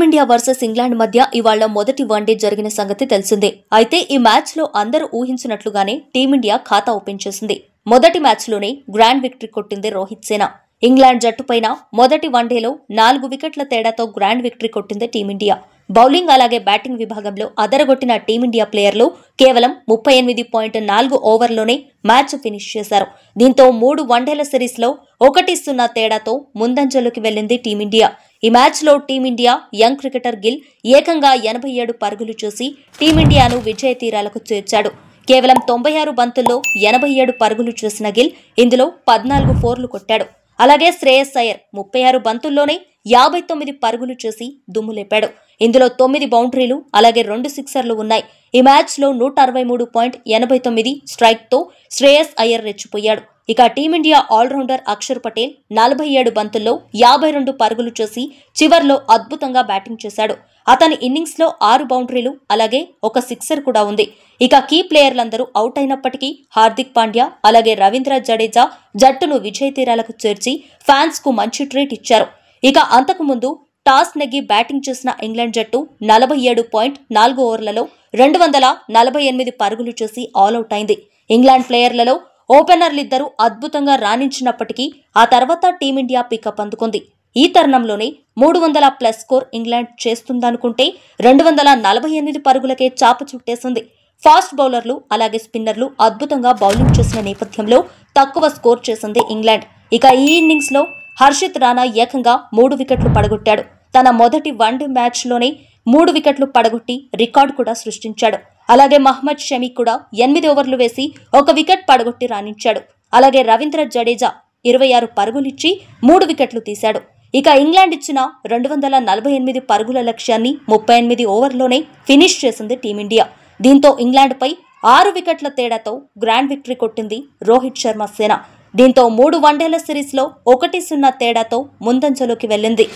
Team India versus England మధ్య ఇవాళ మొదటి వన్డే జరిగిన సంగతి తెలిసిందే. అయితే ఈ మ్యాచ్ లో అందరూ ఊహించినట్లుగానే టీమిండియా ఖాతా ఓపెన్ చేసింది. మొదటి మ్యాచ్ లోనే గ్రాండ్ విక్టరీ కొట్టింది రోహిత్ సేన. ఇంగ్లాండ్ జట్టుపైన మొదటి వన్డేలో 4 వికెట్ల తేడాతో గ్రాండ్ విక్టరీ కొట్టింది టీమిండియా. బౌలింగ్ అలాగే బ్యాటింగ్ విభాగంలో అదరగొట్టిన టీమిండియా ప్లేయర్లు కేవలం 38.4 ఓవర్లోనే మ్యాచ్ ఫినిష్ చేశారు. దీంతో 3 వన్డేల సిరీస్లో 1-0 తేడాతో ముందంజలోకి వెళ్లింది టీమిండియా. ఈ మ్యాచ్లో టీమిండియా యంగ్ క్రికెటర్ గిల్ ఏకంగా 87 పరుగులు చేసి టీమిండియాను విజయ తీరాలకు చేర్చాడు. కేవలం 96 బంతుల్లో 87 పరుగులు చేసిన గిల్ ఇందులో 14 ఫోర్లు కొట్టాడు. అలాగే శ్రేయస్ అయ్యర్ 36 బంతుల్లోనే 59 పరుగులు చేసి దుమ్ములేపాడు. ఇందులో 9 బౌండరీలు అలాగే 2 సిక్సర్లు ఉన్నాయి. ఈ మ్యాచ్లో 163.89 స్ట్రైక్తో శ్రేయస్ అయ్యర్ రెచ్చిపోయాడు. ఇక టీమిండియా ఆల్రౌండర్ అక్షర్ పటేల్ 47 బంతుల్లో 52 పరుగులు చేసి చివర్లో అద్భుతంగా బ్యాటింగ్ చేశాడు. అతని ఇన్నింగ్స్లో 6 బౌండరీలు అలాగే ఒక సిక్సర్ కూడా ఉంది. ఇక కీ ప్లేయర్లందరూ అవుట్ అయినప్పటికీ హార్దిక్ పాండ్యా అలాగే రవీంద్ర జడేజా జట్టును విజయ తీరాలకు చేర్చి ఫ్యాన్స్ కు మంచి ట్రీట్ ఇచ్చారు. ఇక అంతకుముందు టాస్ నెగ్గి బ్యాటింగ్ చేసిన ఇంగ్లాండ్ జట్టు 47.4 ఓవర్లలో 248 పరుగులు చేసి ఆల్అవుట్ అయింది. ఇంగ్లాండ్ ప్లేయర్లలో ఓపెనర్లిద్దరూ అద్భుతంగా రాణించినప్పటికీ ఆ తర్వాత టీమిండియా పికప్ అందుకుంది. ఈ తరుణంలోనే 300+ స్కోర్ ఇంగ్లాండ్ చేస్తుందనుకుంటే 248 పరుగులకే చాప చుట్టేసింది. ఫాస్ట్ బౌలర్లు అలాగే స్పిన్నర్లు అద్భుతంగా బౌలింగ్ చేసిన నేపథ్యంలో తక్కువ స్కోర్ చేసింది ఇంగ్లాండ్. ఇక ఈ ఇన్నింగ్స్లో హర్షిత్ రాణా ఏకంగా 3 వికెట్లు పడగొట్టాడు. తన మొదటి వన్డే మ్యాచ్లోనే 3 వికెట్లు పడగొట్టి రికార్డు కూడా సృష్టించాడు. అలాగే మహ్మద్ షమి కూడా 8 ఓవర్లు వేసి 1 వికెట్ పడగొట్టి రాణించాడు. అలాగే రవీంద్ర జడేజా 26 పరుగులిచ్చి 3 వికెట్లు తీశాడు. ఇక ఇంగ్లాండ్ ఇచ్చిన 248 పరుగుల లక్ష్యాన్ని 38 ఓవర్లోనే ఫినిష్ చేసింది టీమిండియా. దీంతో ఇంగ్లాండ్పై 6 వికెట్ల తేడాతో గ్రాండ్ విక్టరీ కొట్టింది రోహిత్ శర్మ సేన. దీంతో 3 వన్డేల సిరీస్లో 1-0 తేడాతో ముందంజలోకి వెళ్లింది.